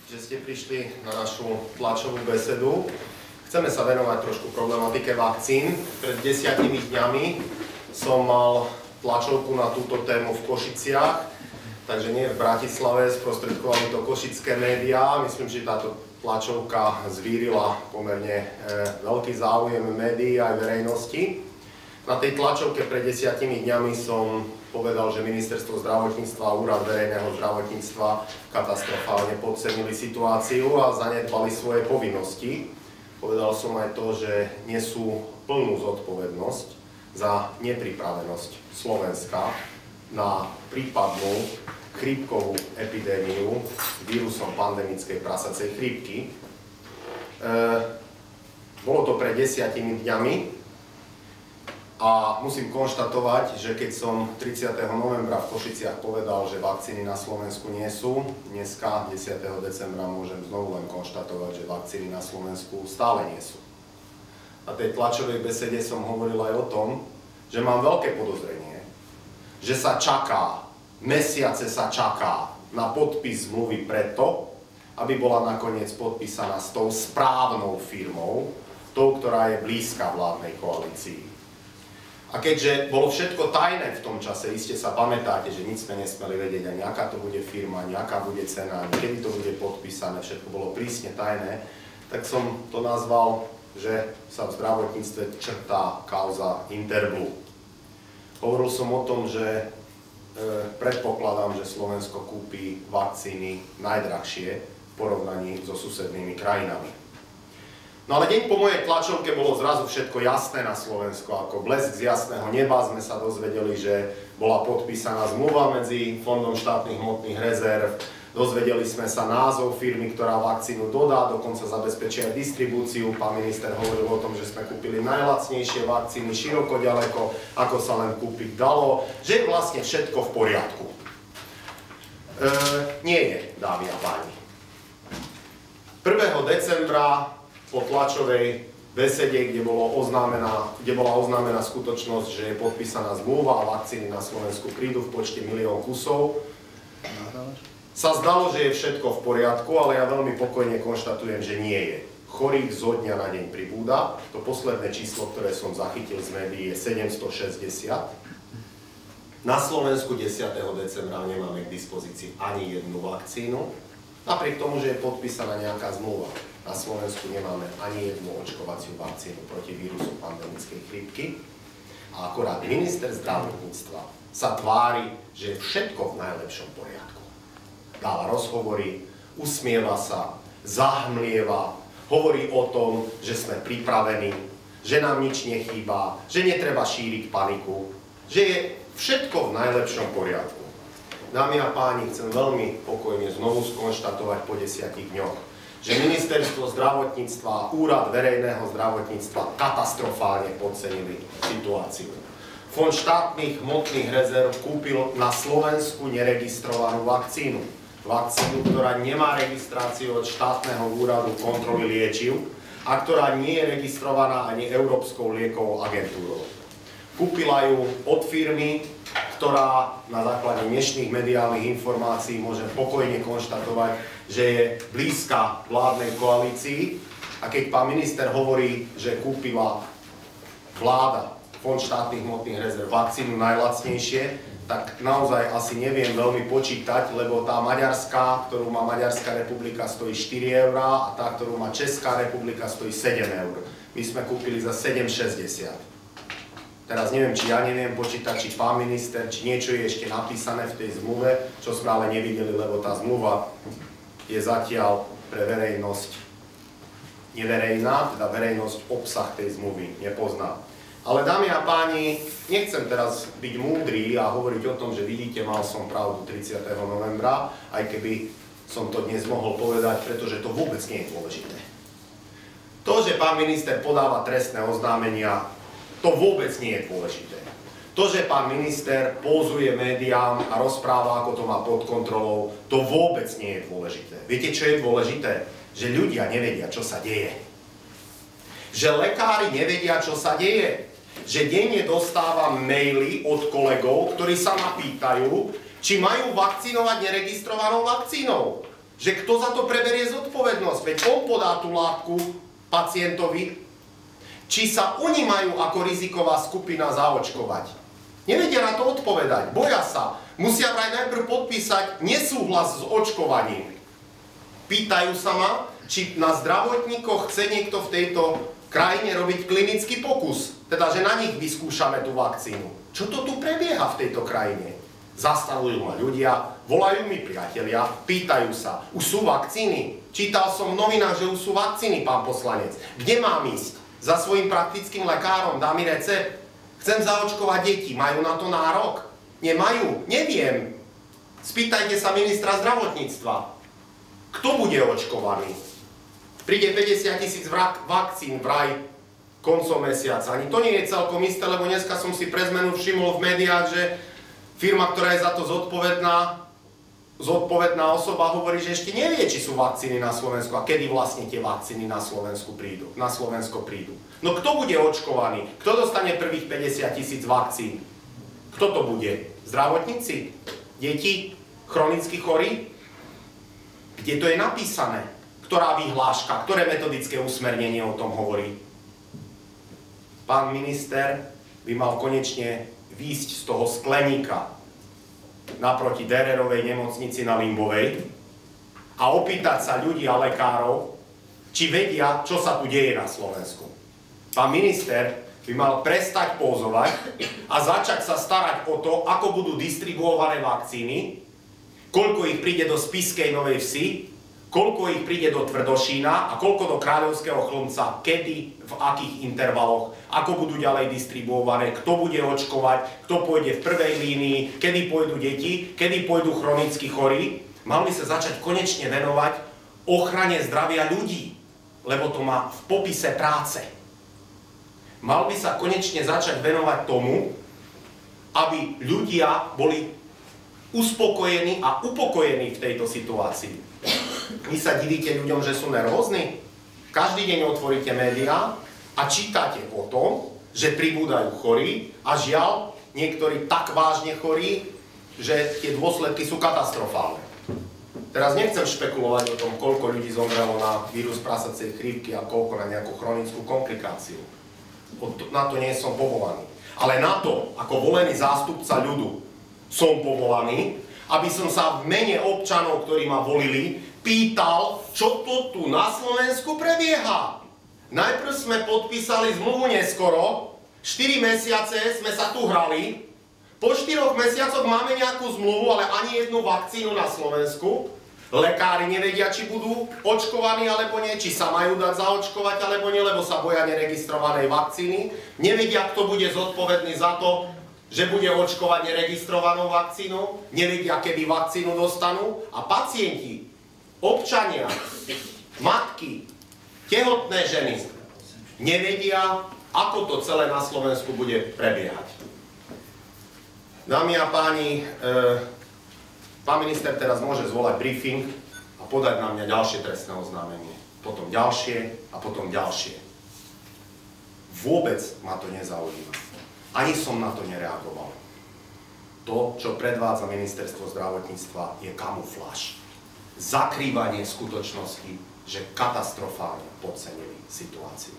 že ste prišli na našu tlačovú besedu. Chceme sa venovať trošku problematike vakcín. Pred 10 dňami som mal tlačovku na túto tému v Košiciach, takže nie v Bratislave, sprostredkovali to košické médiá. Myslím, že táto tlačovka zvírila pomerne veľký záujem médií aj verejnosti. Na tej tlačovke pred 10 dňami som povedal, že Ministerstvo zdravotníctva a Úrad verejného zdravotníctva katastrofálne podcenili situáciu a zanedbali svoje povinnosti. Povedal som aj to, že nesú plnú zodpovednosť za nepripravenosť Slovenska na prípadnú chrípkovú epidémiu vírusom pandemickej prasacej chrípky. Bolo to pred 10 dňami a musím konštatovať, že keď som 30. novembra v Košiciach povedal, že vakcíny na Slovensku nie sú, dneska 10. decembra môžem znovu len konštatovať, že vakcíny na Slovensku stále nie sú. Na tej tlačovej besede som hovoril aj o tom, že mám veľké podozrenie, že sa čaká, mesiace sa čaká na podpis zmluvy preto, aby bola nakoniec podpísaná s tou správnou firmou, tou, ktorá je blízka vládnej koalícii. A keďže bolo všetko tajné v tom čase, iste sa pamätáte, že nič sme nesmeli vedieť, ani aká to bude firma, ani aká bude cena, ani kedy to bude podpísané, všetko bolo prísne tajné, tak som to nazval, že sa v zdravotníctve črtá kauza Interblu. Hovoril som o tom, že predpokladám, že Slovensko kúpi vakcíny najdrahšie v porovnaní so susednými krajinami. No ale deň po mojej tlačovke bolo zrazu všetko jasné na Slovensku, ako blesk z jasného neba. Sme sa dozvedeli, že bola podpísaná zmluva medzi Fondom štátnych hmotných rezerv. Dozvedeli sme sa názov firmy, ktorá vakcínu dodá, dokonca zabezpečí aj distribúciu. Pán minister hovoril o tom, že sme kúpili najlacnejšie vakcíny široko ďaleko, ako sa len kúpiť dalo, že je vlastne všetko v poriadku. Nie je, dámy a páni. 1. decembra po tlačovej besede, kde bola oznámená skutočnosť, že je podpísaná zmluva a vakcíny na Slovensku prídu v počte 1 000 000 kusov, sa zdalo, že je všetko v poriadku, ale ja veľmi pokojne konštatujem, že nie je. Chorých zo dňa na deň pribúda. To posledné číslo, ktoré som zachytil z médií, je 760. Na Slovensku 10. decembra nemáme k dispozícii ani jednu vakcínu, napriek tomu, že je podpísaná nejaká zmluva. Na Slovensku nemáme ani jednu očkovaciu vakcínu proti vírusu pandemickej chrípky. A akorát minister zdravotníctva sa tvári, že je všetko v najlepšom poriadku. Dáva rozhovory, usmieva sa, zahmlieva, hovorí o tom, že sme pripravení, že nám nič nechýba, že netreba šíriť paniku, že je všetko v najlepšom poriadku. Dámy a páni, chcem veľmi pokojne znovu skonštatovať po 10 dňoch, že Ministerstvo zdravotníctva a Úrad verejného zdravotníctva katastrofálne podcenili situáciu. Fond štátnych hmotných rezerv kúpil na Slovensku neregistrovanú vakcínu. Vakcínu, ktorá nemá registráciu od štátneho úradu kontroly liečiv a ktorá nie je registrovaná ani Európskou liekovou agentúrou. Kúpila ju od firmy, ktorá na základe dnešných mediálnych informácií môžem pokojne konštatovať, že je blízka vládnej koalícii. A keď pán minister hovorí, že kúpila vláda, Fond štátnych hmotných rezerv, vakcínu najlacnejšie, tak naozaj asi neviem veľmi počítať, lebo tá maďarská, ktorú má Maďarská republika, stojí 4 € a tá, ktorú má Česká republika, stojí 7 €. My sme kúpili za 7,60 €. Teraz neviem, či ja neviem počítať, či pán minister, či niečo je ešte napísané v tej zmluve, čo sme ale nevideli, lebo tá zmluva je zatiaľ pre verejnosť neverejná, teda verejnosť obsah tej zmluvy nepozná. Ale dámy a páni, nechcem teraz byť múdry a hovoriť o tom, že vidíte, mal som pravdu 30. novembra, aj keby som to dnes mohol povedať, pretože to vôbec nie je dôležité. To, že pán minister podáva trestné oznámenia, to vôbec nie je dôležité. To, že pán minister pózuje médiám a rozpráva, ako to má pod kontrolou, to vôbec nie je dôležité. Viete, čo je dôležité? Že ľudia nevedia, čo sa deje. Že lekári nevedia, čo sa deje. Že denne dostávam maily od kolegov, ktorí sa ma pýtajú, či majú vakcinovať neregistrovanou vakcínou. že kto za to preberie zodpovednosť. Veď on podá tú látku pacientovi, či sa oni majú ako riziková skupina zaočkovať. Nevedia na to odpovedať, boja sa. Musia vraj najprv podpísať nesúhlas s očkovaním. Pýtajú sa ma, či na zdravotníkoch chce niekto v tejto krajine robiť klinický pokus. Teda, že na nich vyskúšame tú vakcínu. Čo to tu prebieha v tejto krajine? Zastavujú ma ľudia, volajú mi priatelia, pýtajú sa, už sú vakcíny? Čítal som v novinách, že už sú vakcíny, pán poslanec. Kde mám ísť? Za svojím praktickým lekárom, dá mi recept? Chcem zaočkovať deti, majú na to nárok? Nemajú? Neviem. Spýtajte sa ministra zdravotníctva. Kto bude očkovaný? Príde 50 000 vakcín vraj koncom mesiaca. Ani to nie je celkom isté, lebo dneska som si pre zmenu všimol v médiách, že firma, ktorá je za to zodpovedná osoba, hovorí, že ešte nevie, či sú vakcíny na Slovensku a kedy vlastne tie vakcíny na Slovensko prídu. No kto bude očkovaný? Kto dostane prvých 50 000 vakcín? Kto to bude? Zdravotníci? Deti? Chronicky chorí? Kde to je napísané? Ktorá vyhláška, ktoré metodické usmernenie o tom hovorí? Pán minister by mal konečne výjsť z toho skleníka naproti Dererovej nemocnici na Limbovej a opýtať sa ľudí a lekárov, či vedia, čo sa tu deje na Slovensku. Pán minister by mal prestať pózovať a začať sa starať o to, ako budú distribuované vakcíny, koľko ich príde do Spišskej Novej Vsi, koľko ich príde do Tvrdošína a koľko do Kráľovského Chlumca, kedy, v akých intervaloch, ako budú ďalej distribuované, kto bude očkovať, kto pôjde v prvej línii, kedy pôjdu deti, kedy pôjdu chronicky chorí. Mali sa začať konečne venovať ochrane zdravia ľudí, lebo to má v popise práce. Mal by sa konečne začať venovať tomu, aby ľudia boli uspokojení a upokojení v tejto situácii. Vy sa divíte ľuďom, že sú nervózni? Každý deň otvoríte médiá a čítate o tom, že pribúdajú chorí a žiaľ, niektorí tak vážne chorí, že tie dôsledky sú katastrofálne. Teraz nechcem špekulovať o tom, koľko ľudí zomrelo na vírus prasacej chrípky a koľko na nejakú chronickú komplikáciu. Na to nie som povolaný. Ale na to, ako volený zástupca ľudu, som povolaný, aby som sa v mene občanov, ktorí ma volili, pýtal, čo to tu na Slovensku prebieha. Najprv sme podpísali zmluvu neskoro, 4 mesiace sme sa tu hrali, po 4 mesiacoch máme nejakú zmluvu, ale ani jednu vakcínu na Slovensku. Lekári nevedia, či budú očkovaní alebo nie, či sa majú dať zaočkovať alebo nie, lebo sa boja neregistrovanej vakcíny. Nevedia, kto bude zodpovedný za to, že bude očkovať neregistrovanú vakcínu, nevedia, kedy vakcínu dostanú a pacienti, občania, matky, tehotné ženy nevedia, ako to celé na Slovensku bude prebiehať. Dámy a páni, pán minister teraz môže zvolať briefing a podať na mňa ďalšie trestné oznámenie. Potom ďalšie a potom ďalšie. Vôbec ma to nezaujíma. Ani som na to nereagoval. To, čo predvádza ministerstvo zdravotníctva, je kamufláž. Zakrývanie skutočnosti, že katastrofálne podcenili situáciu.